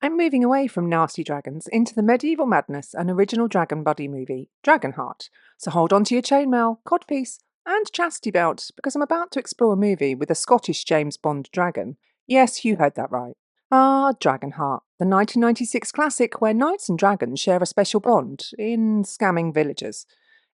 I'm moving away from nasty dragons into the medieval madness and original dragon buddy movie, Dragonheart. So hold on to your chainmail, codpiece, and chastity belt, because I'm about to explore a movie with a Scottish James Bond dragon. Yes, you heard that right. Dragonheart, the 1996 classic where knights and dragons share a special bond in scamming villagers.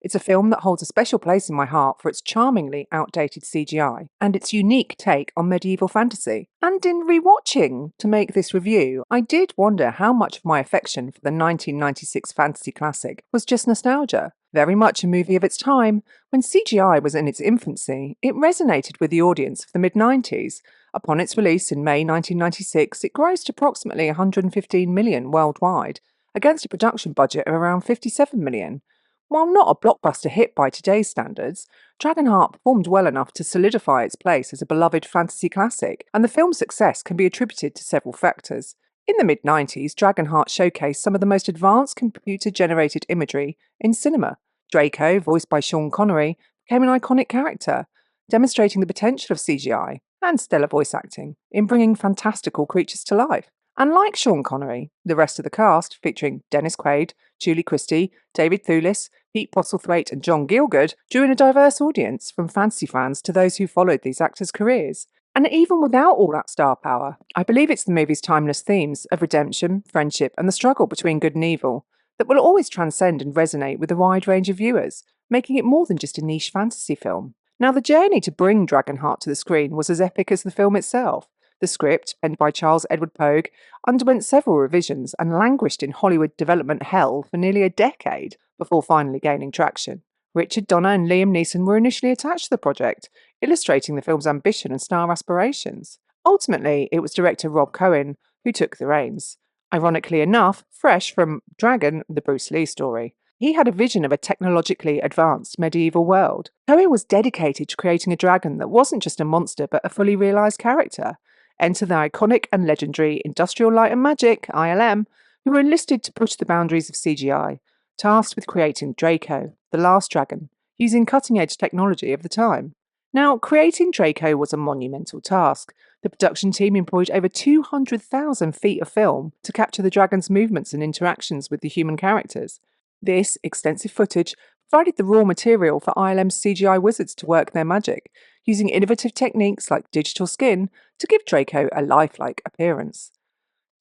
It's a film that holds a special place in my heart for its charmingly outdated CGI and its unique take on medieval fantasy. And in rewatching to make this review, I did wonder how much of my affection for the 1996 fantasy classic was just nostalgia. Very much a movie of its time, when CGI was in its infancy, it resonated with the audience of the mid-90s. Upon its release in May 1996, it grossed approximately 115 million worldwide, against a production budget of around 57 million. While not a blockbuster hit by today's standards, Dragonheart performed well enough to solidify its place as a beloved fantasy classic, and the film's success can be attributed to several factors. In the mid-90s, Dragonheart showcased some of the most advanced computer-generated imagery in cinema. Draco, voiced by Sean Connery, became an iconic character, demonstrating the potential of CGI and stellar voice acting in bringing fantastical creatures to life. And like Sean Connery, the rest of the cast, featuring Dennis Quaid, Julie Christie, David Thewlis, Pete Postlethwaite and John Gielgud, drew in a diverse audience, from fantasy fans to those who followed these actors' careers. And even without all that star power, I believe it's the movie's timeless themes of redemption, friendship and the struggle between good and evil that will always transcend and resonate with a wide range of viewers, making it more than just a niche fantasy film. Now, the journey to bring Dragonheart to the screen was as epic as the film itself. The script, penned by Charles Edward Pogue, underwent several revisions and languished in Hollywood development hell for nearly a decade before finally gaining traction. Richard Donner and Liam Neeson were initially attached to the project, illustrating the film's ambition and star aspirations. Ultimately, it was director Rob Cohen who took the reins. Ironically enough, fresh from Dragon, the Bruce Lee story. He had a vision of a technologically advanced medieval world. Cohen was dedicated to creating a dragon that wasn't just a monster but a fully realised character. Enter the iconic and legendary Industrial Light and Magic, ILM, who were enlisted to push the boundaries of CGI, tasked with creating Draco, the last dragon, using cutting-edge technology of the time. Now, creating Draco was a monumental task. The production team employed over 200,000 feet of film to capture the dragon's movements and interactions with the human characters. This extensive footage provided the raw material for ILM's CGI wizards to work their magic, using innovative techniques like digital skin to give Draco a lifelike appearance.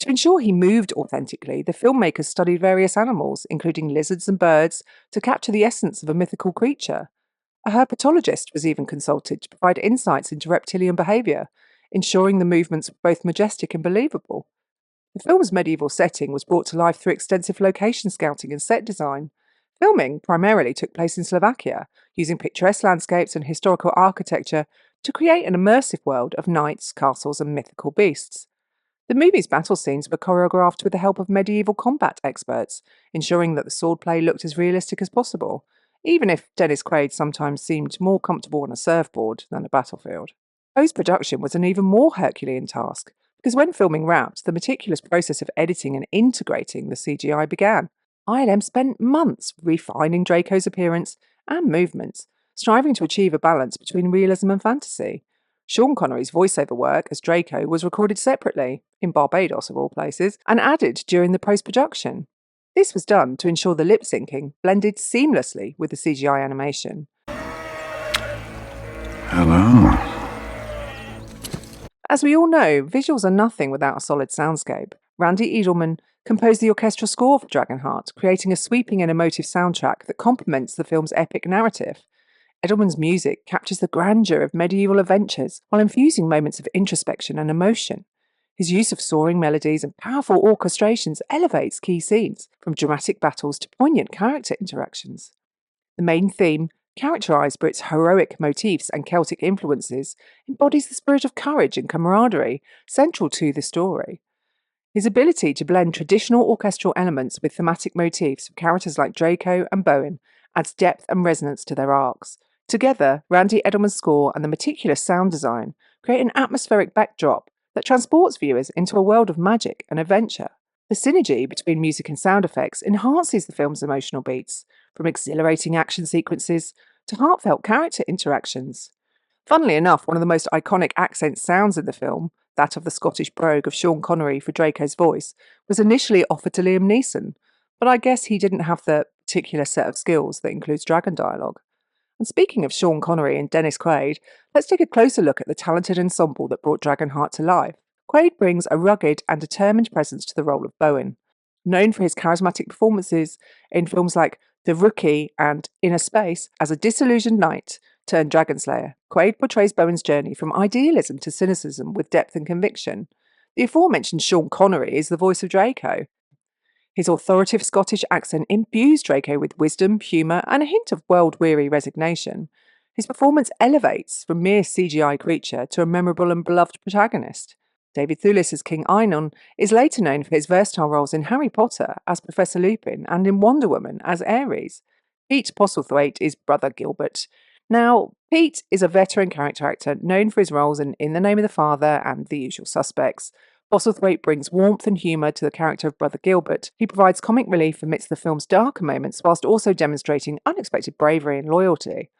To ensure he moved authentically, the filmmakers studied various animals, including lizards and birds, to capture the essence of a mythical creature. A herpetologist was even consulted to provide insights into reptilian behaviour, ensuring the movements were both majestic and believable. The film's medieval setting was brought to life through extensive location scouting and set design. Filming primarily took place in Slovakia, using picturesque landscapes and historical architecture to create an immersive world of knights, castles, and mythical beasts. The movie's battle scenes were choreographed with the help of medieval combat experts, ensuring that the swordplay looked as realistic as possible, even if Dennis Quaid sometimes seemed more comfortable on a surfboard than a battlefield. Post-production was an even more Herculean task, because when filming wrapped, the meticulous process of editing and integrating the CGI began. ILM spent months refining Draco's appearance and movements, striving to achieve a balance between realism and fantasy. Sean Connery's voiceover work as Draco was recorded separately, in Barbados of all places, and added during the post-production. This was done to ensure the lip-syncing blended seamlessly with the CGI animation. Hello. As we all know, visuals are nothing without a solid soundscape. Randy Edelman composed the orchestral score for Dragonheart, creating a sweeping and emotive soundtrack that complements the film's epic narrative. Edelman's music captures the grandeur of medieval adventures while infusing moments of introspection and emotion. His use of soaring melodies and powerful orchestrations elevates key scenes, from dramatic battles to poignant character interactions. The main theme, characterised by its heroic motifs and Celtic influences, embodies the spirit of courage and camaraderie central to the story. His ability to blend traditional orchestral elements with thematic motifs of characters like Draco and Bowen adds depth and resonance to their arcs. Together, Randy Edelman's score and the meticulous sound design create an atmospheric backdrop that transports viewers into a world of magic and adventure. The synergy between music and sound effects enhances the film's emotional beats, from exhilarating action sequences to heartfelt character interactions. Funnily enough, one of the most iconic accent sounds in the film, that of the Scottish brogue of Sean Connery for Draco's voice, was initially offered to Liam Neeson, but I guess he didn't have the particular set of skills that includes dragon dialogue. And speaking of Sean Connery and Dennis Quaid, let's take a closer look at the talented ensemble that brought Dragonheart to life. Quaid brings a rugged and determined presence to the role of Bowen. Known for his charismatic performances in films like The Rookie and Inner Space as a disillusioned knight turned dragonslayer, Quaid portrays Bowen's journey from idealism to cynicism with depth and conviction. The aforementioned Sean Connery is the voice of Draco. His authoritative Scottish accent imbues Draco with wisdom, humour, and a hint of world-weary resignation. His performance elevates from mere CGI creature to a memorable and beloved protagonist. David Thewlis as King Einon is later known for his versatile roles in Harry Potter as Professor Lupin and in Wonder Woman as Ares. Pete Postlethwaite is Brother Gilbert. Now, Pete is a veteran character actor known for his roles in the Name of the Father and The Usual Suspects. Postlethwaite brings warmth and humour to the character of Brother Gilbert. He provides comic relief amidst the film's darker moments whilst also demonstrating unexpected bravery and loyalty.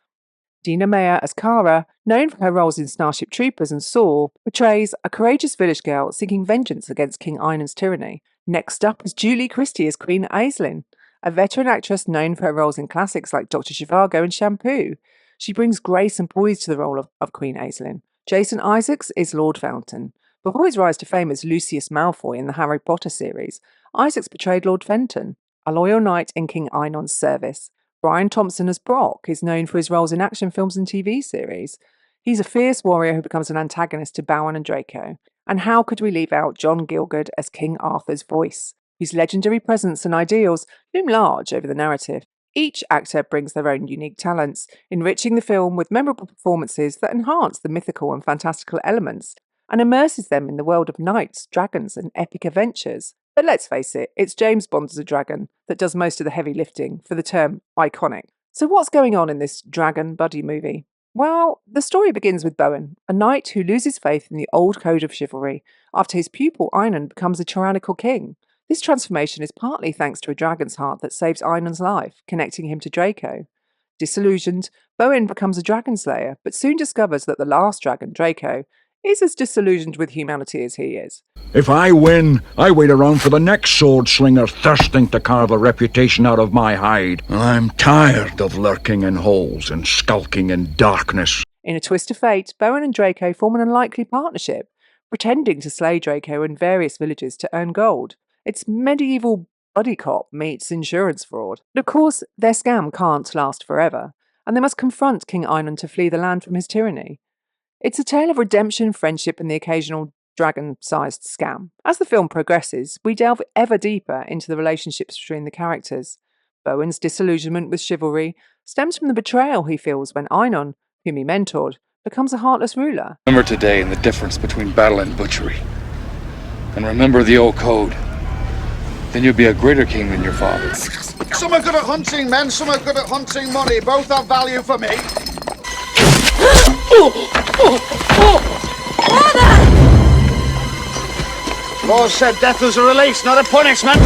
Dina Meyer as Kara, known for her roles in Starship Troopers and Saw, portrays a courageous village girl seeking vengeance against King Einon's tyranny. Next up is Julie Christie as Queen Aislinn, a veteran actress known for her roles in classics like Dr. Zhivago and Shampoo. She brings grace and poise to the role of Queen Aislinn. Jason Isaacs is Lord Fountain. Before his rise to fame as Lucius Malfoy in the Harry Potter series, Isaacs portrayed Lord Fenton, a loyal knight in King Einon's service. Brian Thompson as Brock is known for his roles in action films and TV series. He's a fierce warrior who becomes an antagonist to Bowen and Draco. And how could we leave out John Gielgud as King Arthur's voice, whose legendary presence and ideals loom large over the narrative. Each actor brings their own unique talents, enriching the film with memorable performances that enhance the mythical and fantastical elements and immerses them in the world of knights, dragons, and epic adventures. But let's face it, it's James Bond as a dragon that does most of the heavy lifting for the term iconic. So what's going on in this dragon buddy movie? Well, the story begins with Bowen, a knight who loses faith in the old code of chivalry after his pupil Einon becomes a tyrannical king. This transformation is partly thanks to a dragon's heart that saves Einon's life, connecting him to Draco. Disillusioned, Bowen becomes a dragon slayer, but soon discovers that the last dragon, Draco, is as disillusioned with humanity as he is. If I win, I wait around for the next sword slinger thirsting to carve a reputation out of my hide. I'm tired of lurking in holes and skulking in darkness. In a twist of fate, Bowen and Draco form an unlikely partnership, pretending to slay Draco in various villages to earn gold. It's medieval buddy cop meets insurance fraud. But of course, their scam can't last forever, and they must confront King Einon to flee the land from his tyranny. It's a tale of redemption, friendship, and the occasional dragon-sized scam. As the film progresses, we delve ever deeper into the relationships between the characters. Bowen's disillusionment with chivalry stems from the betrayal he feels when Einon, whom he mentored, becomes a heartless ruler. Remember today and the difference between battle and butchery. And remember the old code. Then you'll be a greater king than your father. Some are good at hunting men, some are good at hunting money. Both have value for me. Law said death was a release, not a punishment.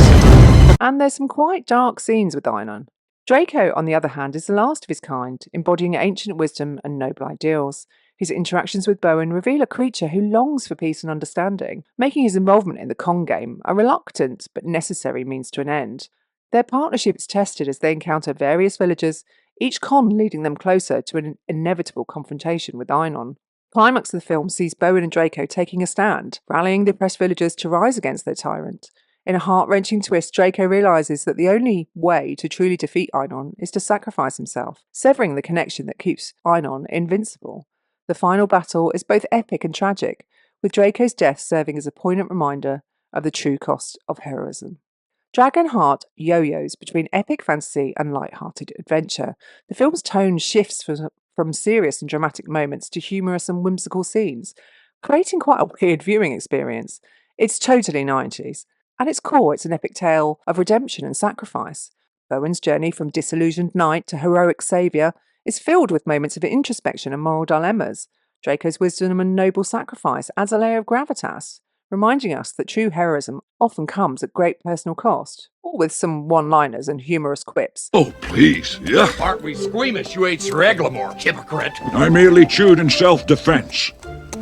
And there's some quite dark scenes with Einon. Draco, on the other hand, is the last of his kind, embodying ancient wisdom and noble ideals. His interactions with Bowen reveal a creature who longs for peace and understanding, making his involvement in the con game a reluctant but necessary means to an end. Their partnership is tested as they encounter various villagers, each con leading them closer to an inevitable confrontation with Einon. Climax of the film sees Bowen and Draco taking a stand, rallying the oppressed villagers to rise against their tyrant. In a heart-wrenching twist, Draco realises that the only way to truly defeat Einon is to sacrifice himself, severing the connection that keeps Einon invincible. The final battle is both epic and tragic, with Draco's death serving as a poignant reminder of the true cost of heroism. Dragonheart yo-yos between epic fantasy and light-hearted adventure. The film's tone shifts from serious and dramatic moments to humorous and whimsical scenes, creating quite a weird viewing experience. It's totally 90s. At its core, it's an epic tale of redemption and sacrifice. Bowen's journey from disillusioned knight to heroic saviour is filled with moments of introspection and moral dilemmas. Draco's wisdom and noble sacrifice adds a layer of gravitas, reminding us that true heroism often comes at great personal cost, or with some one-liners and humorous quips. Oh, please, yeah. Aren't we squeamish, you ate Sir Eglamour, hypocrite? I merely chewed in self-defense,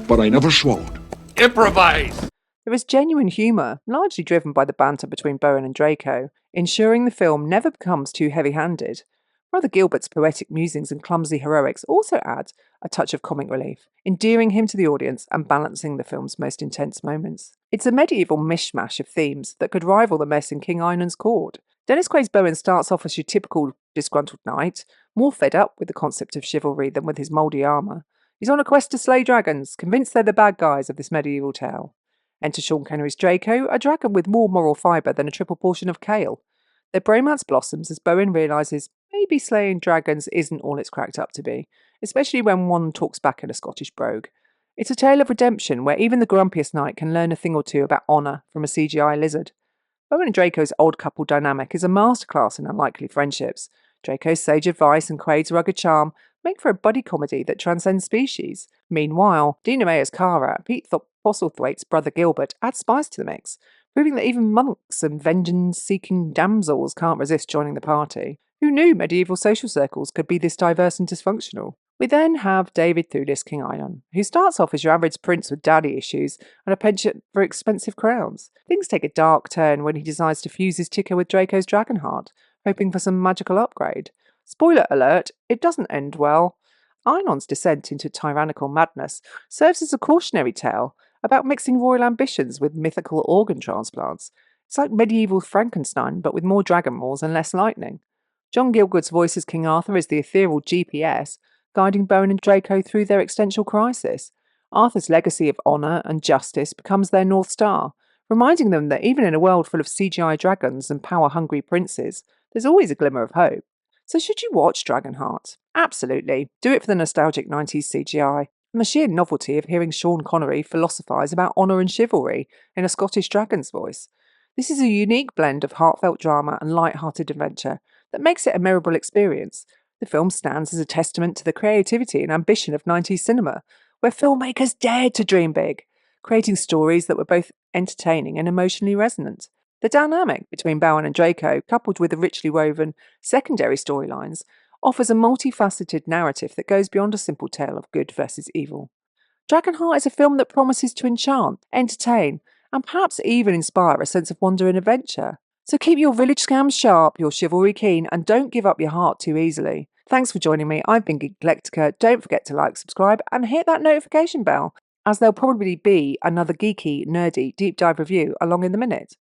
but I never swallowed. Improvise! There is genuine humour, largely driven by the banter between Bowen and Draco, ensuring the film never becomes too heavy-handed. Brother Gilbert's poetic musings and clumsy heroics also add a touch of comic relief, endearing him to the audience and balancing the film's most intense moments. It's a medieval mishmash of themes that could rival the mess in King Einan's court. Dennis Quaid's Bowen starts off as your typical disgruntled knight, more fed up with the concept of chivalry than with his mouldy armour. He's on a quest to slay dragons, convinced they're the bad guys of this medieval tale. Enter Sean Connery's Draco, a dragon with more moral fibre than a triple portion of kale. Their bromance blossoms as Bowen realises maybe slaying dragons isn't all it's cracked up to be, especially when one talks back in a Scottish brogue. It's a tale of redemption where even the grumpiest knight can learn a thing or two about honour from a CGI lizard. Bowen and Draco's old couple dynamic is a masterclass in unlikely friendships. Draco's sage advice and Quaid's rugged charm make for a buddy comedy that transcends species. Meanwhile, Dina Mayer's Cara, Pete Postlethwaite's brother Gilbert, adds spice to the mix, proving that even monks and vengeance-seeking damsels can't resist joining the party. Who knew medieval social circles could be this diverse and dysfunctional? We then have David Thewlis King Einan, who starts off as your average prince with daddy issues and a penchant for expensive crowns. Things take a dark turn when he decides to fuse his ticker with Draco's Dragonheart, hoping for some magical upgrade. Spoiler alert, it doesn't end well. Einan's descent into tyrannical madness serves as a cautionary tale about mixing royal ambitions with mythical organ transplants. It's like medieval Frankenstein, but with more dragon maws and less lightning. John Gielgud's voice as King Arthur is the ethereal GPS, guiding Bowen and Draco through their existential crisis. Arthur's legacy of honour and justice becomes their North Star, reminding them that even in a world full of CGI dragons and power-hungry princes, there's always a glimmer of hope. So should you watch Dragonheart? Absolutely. Do it for the nostalgic 90s CGI and the sheer novelty of hearing Sean Connery philosophise about honour and chivalry in a Scottish dragon's voice. This is a unique blend of heartfelt drama and light-hearted adventure that makes it a memorable experience. The film stands as a testament to the creativity and ambition of 90s cinema, where filmmakers dared to dream big, creating stories that were both entertaining and emotionally resonant. The dynamic between Bowen and Draco, coupled with the richly woven secondary storylines, offers a multifaceted narrative that goes beyond a simple tale of good versus evil. Dragonheart is a film that promises to enchant, entertain, and perhaps even inspire a sense of wonder and adventure. So keep your village scams sharp, your chivalry keen, and don't give up your heart too easily. Thanks for joining me. I've been Geek Eclectica. Don't forget to like, subscribe, and hit that notification bell, as there'll probably be another geeky, nerdy, deep dive review along in the minute.